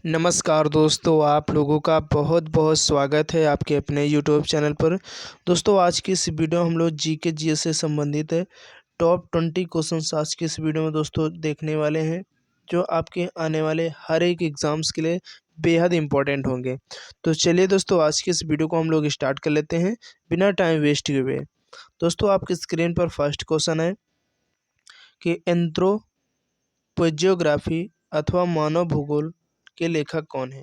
नमस्कार दोस्तों, आप लोगों का बहुत बहुत स्वागत है आपके अपने यूट्यूब चैनल पर। दोस्तों, आज की इस वीडियो हम लोग जीके जीएस से संबंधित है टॉप 20 क्वेश्चंस आज की इस वीडियो में दोस्तों देखने वाले हैं, जो आपके आने वाले हर एक एग्ज़ाम्स के लिए बेहद इम्पोर्टेंट होंगे। तो चलिए दोस्तों, आज की इस वीडियो को हम लोग स्टार्ट कर लेते हैं बिना टाइम वेस्ट किए हुए। दोस्तों, आपकी स्क्रीन पर फर्स्ट क्वेश्चन है कि एंथ्रोपोजियोग्राफी अथवा मानव भूगोल के लेखक कौन है।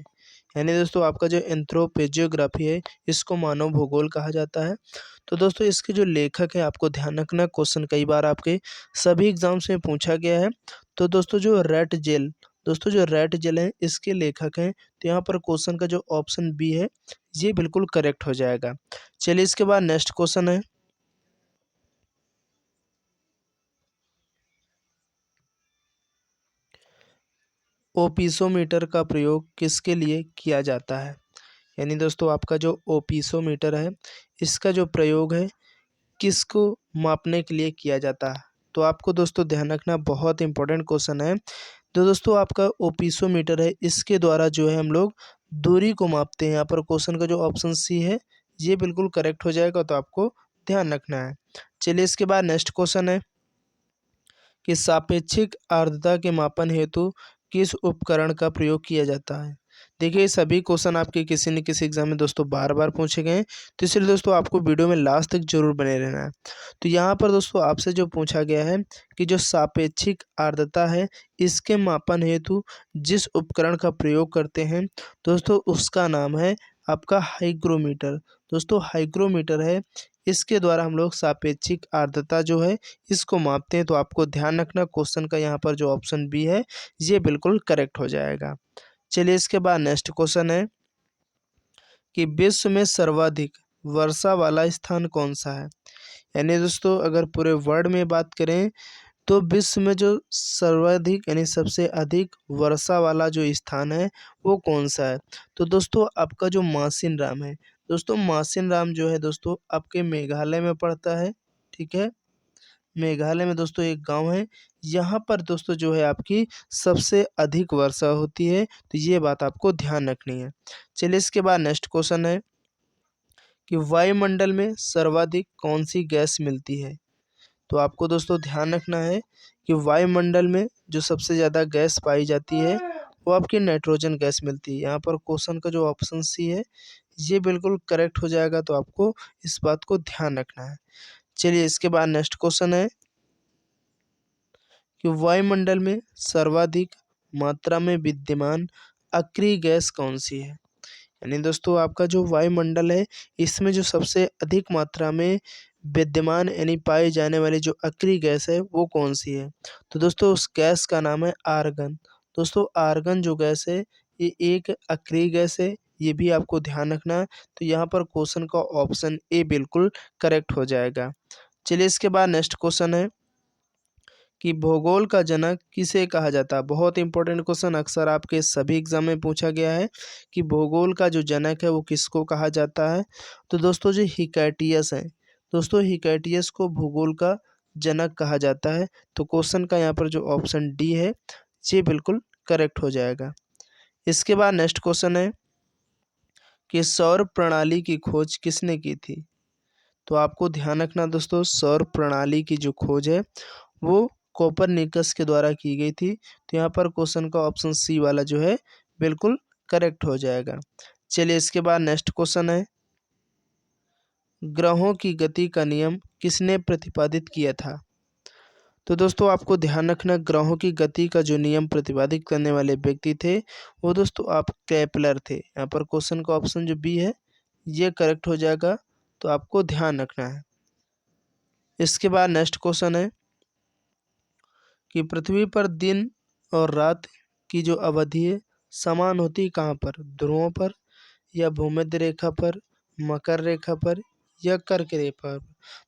यानी दोस्तों, आपका जो एंथ्रोपोजियोग्राफी है, इसको मानव भूगोल कहा जाता है। तो दोस्तों, इसके जो लेखक है, आपको ध्यान रखना, क्वेश्चन कई बार आपके सभी एग्जाम्स में पूछा गया है। तो दोस्तों, जो रैट जेल है, इसके लेखक हैं। तो यहाँ पर क्वेश्चन का जो ऑप्शन बी है, ये बिल्कुल करेक्ट हो जाएगा। चलिए, इसके बाद नेक्स्ट क्वेश्चन है, ओपिसोमीटर का प्रयोग किसके लिए किया जाता है। यानी दोस्तों, आपका जो ओपिसोमीटर है, इसका जो प्रयोग है, किसको मापने के लिए किया जाता है। तो आपको दोस्तों ध्यान रखना, बहुत इंपॉर्टेंट क्वेश्चन है। तो दोस्तों, आपका ओपिसोमीटर है, इसके द्वारा जो है हम लोग दूरी को मापते हैं। यहाँ पर क्वेश्चन का जो ऑप्शन सी है, ये बिल्कुल करेक्ट हो जाएगा। तो आपको ध्यान रखना है। चलिए, इसके बाद नेक्स्ट क्वेश्चन है कि सापेक्षिक आर्द्रता के मापन हेतु किस उपकरण का प्रयोग किया जाता है। देखिए, सभी क्वेश्चन आपके किसी न किसी एग्जाम में दोस्तों बार बार पूछे गए हैं। तो इसलिए दोस्तों, आपको वीडियो में लास्ट तक जरूर बने रहना है। तो यहाँ पर दोस्तों आपसे जो पूछा गया है कि जो सापेक्षिक आर्द्रता है, इसके मापन हेतु जिस उपकरण का प्रयोग करते हैं दोस्तों, उसका नाम है आपका हाइग्रोमीटर। दोस्तों, हाइग्रोमीटर है, इसके द्वारा हम लोग सापेक्षिक आर्द्रता जो है, इसको मापते हैं। तो आपको ध्यान रखना, क्वेश्चन का यहाँ पर जो ऑप्शन बी है, ये बिल्कुल करेक्ट हो जाएगा। चलिए, इसके बाद नेक्स्ट क्वेश्चन है कि विश्व में सर्वाधिक वर्षा वाला स्थान कौन सा है। यानी दोस्तों, अगर पूरे वर्ल्ड में बात करें, तो विश्व में जो सर्वाधिक यानी सबसे अधिक वर्षा वाला जो स्थान है, वो कौन सा है। तो दोस्तों, आपका जो मासिन राम है, दोस्तों मासिन राम जो है दोस्तों, आपके मेघालय में पड़ता है। ठीक है, मेघालय में दोस्तों एक गांव है, यहाँ पर दोस्तों जो है आपकी सबसे अधिक वर्षा होती है। तो ये बात आपको ध्यान रखनी है। चलिए, इसके बाद नेक्स्ट क्वेश्चन है कि वायुमंडल में सर्वाधिक कौन सी गैस मिलती है। तो आपको दोस्तों ध्यान रखना है कि वायुमंडल में जो सबसे ज़्यादा गैस पाई जाती है, वो आपकी नाइट्रोजन गैस मिलती है। यहाँ पर क्वेश्चन का जो ऑप्शन सी है, ये बिल्कुल करेक्ट हो जाएगा। तो आपको इस बात को ध्यान रखना है। चलिए, इसके बाद नेक्स्ट क्वेश्चन है कि वायुमंडल में सर्वाधिक मात्रा में विद्यमान अक्रिय गैस कौन सी है। यानी दोस्तों, आपका जो वायुमंडल है, इसमें जो सबसे अधिक मात्रा में विद्यमान यानी पाई जाने वाली जो अक्रिय गैस है, वो कौन सी है। तो दोस्तों, उस गैस का नाम है आर्गन। दोस्तों, आर्गन जो गैस है, ये एक अक्रिय गैस है, ये भी आपको ध्यान रखना है। तो यहाँ पर क्वेश्चन का ऑप्शन ए बिल्कुल करेक्ट हो जाएगा। चलिए, इसके बाद नेक्स्ट क्वेश्चन है कि भूगोल का जनक किसे कहा जाता है। बहुत इंपॉर्टेंट क्वेश्चन, अक्सर आपके सभी एग्जाम में पूछा गया है कि भूगोल का जो जनक है, वो किसको कहा जाता है। तो दोस्तों, जो हिकैटियस है, दोस्तों हिकैटियस को भूगोल का जनक कहा जाता है। तो क्वेश्चन का यहाँ पर जो ऑप्शन डी है, ये बिल्कुल करेक्ट हो जाएगा। इसके बाद नेक्स्ट क्वेश्चन है कि सौर प्रणाली की खोज किसने की थी। तो आपको ध्यान रखना दोस्तों, सौर प्रणाली की जो खोज है, वो कोपरनिकस के द्वारा की गई थी। तो यहाँ पर क्वेश्चन का ऑप्शन सी वाला जो है, बिल्कुल करेक्ट हो जाएगा। चलिए, इसके बाद नेक्स्ट क्वेश्चन है, ग्रहों की गति का नियम किसने प्रतिपादित किया था। तो दोस्तों, आपको ध्यान रखना, ग्रहों की गति का जो नियम प्रतिपादित करने वाले व्यक्ति थे, वो दोस्तों आप केपलर थे। यहाँ पर क्वेश्चन का ऑप्शन जो बी है, ये करेक्ट हो जाएगा। तो आपको ध्यान रखना है। इसके बाद नेक्स्ट क्वेश्चन है कि पृथ्वी पर दिन और रात की जो अवधि है, समान होती है कहाँ पर, ध्रुवों पर या भूमध्य रेखा पर, मकर रेखा पर या कर्क रेखा पर।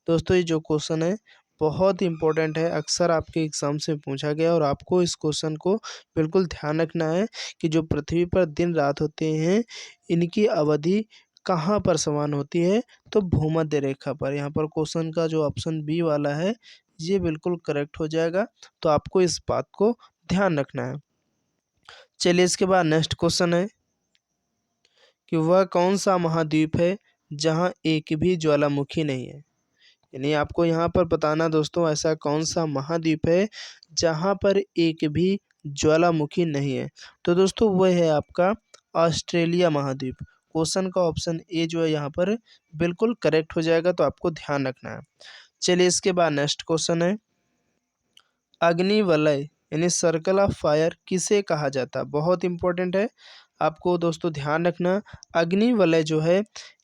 दोस्तों, ये जो क्वेश्चन है, बहुत इंपॉर्टेंट है, अक्सर आपके एग्जाम से पूछा गया। और आपको इस क्वेश्चन को बिल्कुल ध्यान रखना है कि जो पृथ्वी पर दिन रात होते हैं, इनकी अवधि कहाँ पर समान होती है। तो भूमध्य रेखा पर। यहाँ पर क्वेश्चन का जो ऑप्शन बी वाला है, ये बिल्कुल करेक्ट हो जाएगा। तो आपको इस बात को ध्यान रखना है। चलिए इसके बाद नेक्स्ट क्वेश्चन है कि वह कौन सा महाद्वीप है जहाँ एक भी ज्वालामुखी नहीं है। यानी आपको यहाँ पर बताना दोस्तों, ऐसा कौन सा महाद्वीप है जहाँ पर एक भी ज्वालामुखी नहीं है। तो दोस्तों वह है आपका ऑस्ट्रेलिया महाद्वीप। क्वेश्चन का ऑप्शन ए जो है यहाँ पर बिल्कुल करेक्ट हो जाएगा, तो आपको ध्यान रखना है। चलिए इसके बाद नेक्स्ट क्वेश्चन है अग्निवलय यानी सर्कल ऑफ फायर किसे कहा जाता है। बहुत इंपॉर्टेंट है, आपको दोस्तों ध्यान रखना। अग्निवलय जो है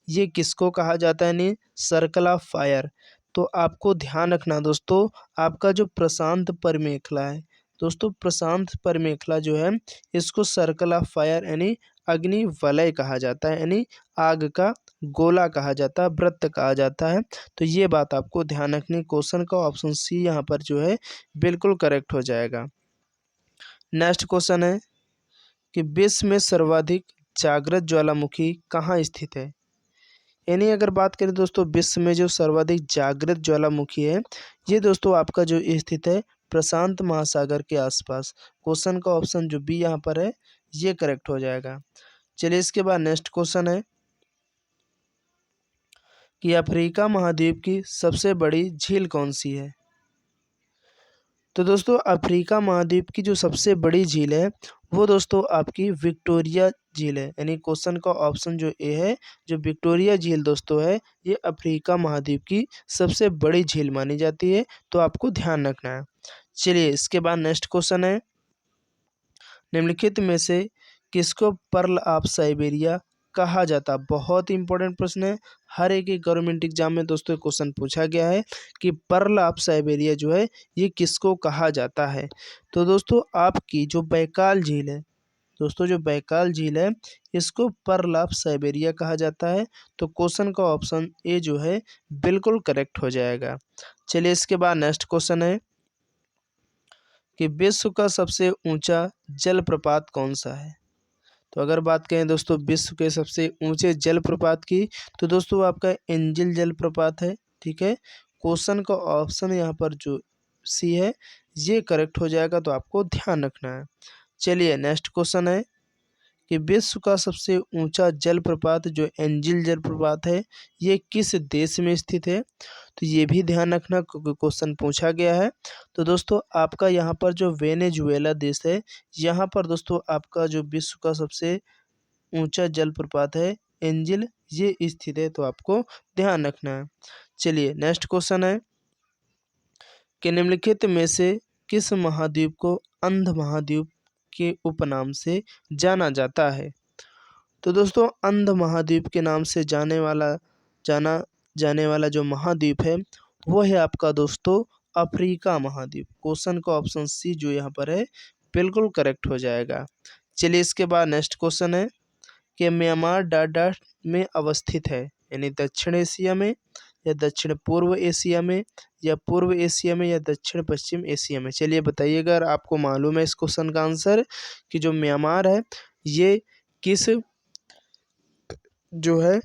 ये किसको कहा जाता है, यानी सर्कल ऑफ फायर। तो आपको ध्यान रखना दोस्तों, आपका जो प्रशांत परमेखला है दोस्तों, प्रशांत परमेखला जो है इसको सर्कल ऑफ फायर यानी अग्नि वलय कहा जाता है, यानी आग का गोला कहा जाता है, वृत्त कहा जाता है। तो ये बात आपको ध्यान रखनी। क्वेश्चन का ऑप्शन सी यहाँ पर जो है बिल्कुल करेक्ट हो जाएगा। नेक्स्ट क्वेश्चन है कि विश्व में सर्वाधिक जागृत ज्वालामुखी कहाँ स्थित है। यानी अगर बात करें दोस्तों, विश्व में जो सर्वाधिक जागृत ज्वालामुखी है ये दोस्तों आपका जो स्थित है प्रशांत महासागर के आसपास। क्वेश्चन का ऑप्शन जो बी यहाँ पर है ये करेक्ट हो जाएगा। चलिए इसके बाद नेक्स्ट क्वेश्चन है कि अफ्रीका महाद्वीप की सबसे बड़ी झील कौन सी है। तो दोस्तों अफ्रीका महाद्वीप की जो सबसे बड़ी झील है वो दोस्तों आपकी विक्टोरिया झील है। यानी क्वेश्चन का ऑप्शन जो ए है, जो विक्टोरिया झील दोस्तों है ये अफ्रीका महाद्वीप की सबसे बड़ी झील मानी जाती है, तो आपको ध्यान रखना है। चलिए इसके बाद नेक्स्ट क्वेश्चन है निम्नलिखित में से किसको पर्ल ऑफ साइबेरिया कहा जाता। बहुत इंपॉर्टेंट प्रश्न है, हर एक गवर्नमेंट एग्जाम में दोस्तों क्वेश्चन पूछा गया है कि पर्ल ऑफ साइबेरिया जो है ये किसको कहा जाता है। तो दोस्तों आपकी जो बैकाल झील है दोस्तों, जो बैकाल झील है इसको पर्ल ऑफ साइबेरिया कहा जाता है। तो क्वेश्चन का ऑप्शन ए जो है बिल्कुल करेक्ट हो जाएगा। चलिए इसके बाद नेक्स्ट क्वेश्चन है कि विश्व का सबसे ऊंचा जलप्रपात कौन सा है। तो अगर बात करें दोस्तों विश्व के सबसे ऊंचे जलप्रपात की, तो दोस्तों आपका एंजिल जलप्रपात है। ठीक है, क्वेश्चन का ऑप्शन यहाँ पर जो सी है ये करेक्ट हो जाएगा, तो आपको ध्यान रखना है। चलिए नेक्स्ट क्वेश्चन है कि विश्व का सबसे ऊंचा जलप्रपात जो एंजिल जलप्रपात है ये किस देश में स्थित है। तो ये भी ध्यान रखना क्योंकि क्वेश्चन पूछा गया है। तो दोस्तों आपका यहाँ पर जो वेनेजुएला देश है यहाँ पर दोस्तों आपका जो विश्व का सबसे ऊंचा जलप्रपात है एंजिल ये स्थित है, तो आपको ध्यान रखना है। चलिए नेक्स्ट क्वेश्चन है कि निम्नलिखित में से किस महाद्वीप को अंध महाद्वीप के उपनाम से जाना जाता है। तो दोस्तों अंध महाद्वीप के नाम से जाना जाने वाला जो महाद्वीप है वो है आपका दोस्तों अफ्रीका महाद्वीप। क्वेश्चन का ऑप्शन सी जो यहाँ पर है बिल्कुल करेक्ट हो जाएगा। चलिए इसके बाद नेक्स्ट क्वेश्चन है कि म्यांमार डाटा में अवस्थित है, यानी दक्षिण एशिया में या दक्षिण पूर्व एशिया में या पूर्व एशिया में या दक्षिण पश्चिम एशिया में। चलिए बताइएगा अगर आपको मालूम है इस क्वेश्चन का आंसर कि जो म्यांमार है ये किस जो है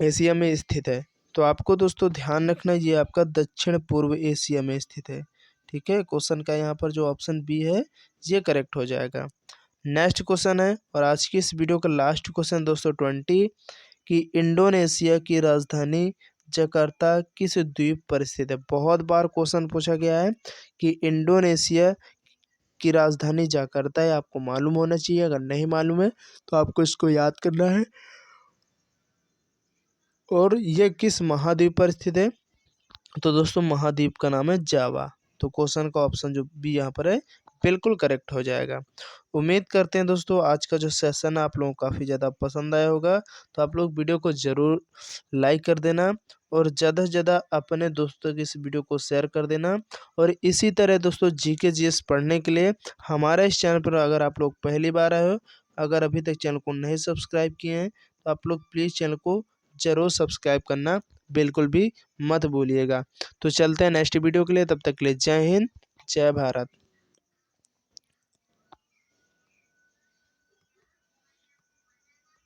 एशिया में स्थित है। तो आपको दोस्तों ध्यान रखना ये आपका दक्षिण पूर्व एशिया में स्थित है। ठीक है, क्वेश्चन का यहाँ पर जो ऑप्शन बी है ये करेक्ट हो जाएगा। नेक्स्ट क्वेश्चन है और आज की इस वीडियो का लास्ट क्वेश्चन दोस्तों 20 कि इंडोनेशिया की राजधानी जकार्ता किस द्वीप पर स्थित है। बहुत बार क्वेश्चन पूछा गया है कि इंडोनेशिया की राजधानी जकार्ता है, आपको मालूम होना चाहिए। अगर नहीं मालूम है तो आपको इसको याद करना है। और ये किस महाद्वीप पर स्थित है, तो दोस्तों महाद्वीप का नाम है जावा। तो क्वेश्चन का ऑप्शन जो बी यहाँ पर है बिल्कुल करेक्ट हो जाएगा। उम्मीद करते हैं दोस्तों आज का जो सेशन है आप लोगों को काफ़ी ज़्यादा पसंद आया होगा। तो आप लोग वीडियो को ज़रूर लाइक कर देना और ज़्यादा से ज़्यादा अपने दोस्तों की इस वीडियो को शेयर कर देना। और इसी तरह दोस्तों जीके जीएस पढ़ने के लिए हमारे इस चैनल पर अगर आप लोग पहली बार आए हो, अगर अभी तक चैनल को नहीं सब्सक्राइब किए हैं तो आप लोग प्लीज़ चैनल को ज़रूर सब्सक्राइब करना बिल्कुल भी मत भूलिएगा। तो चलते हैं नेक्स्ट वीडियो के लिए, तब तक के लिए जय हिंद जय भारत।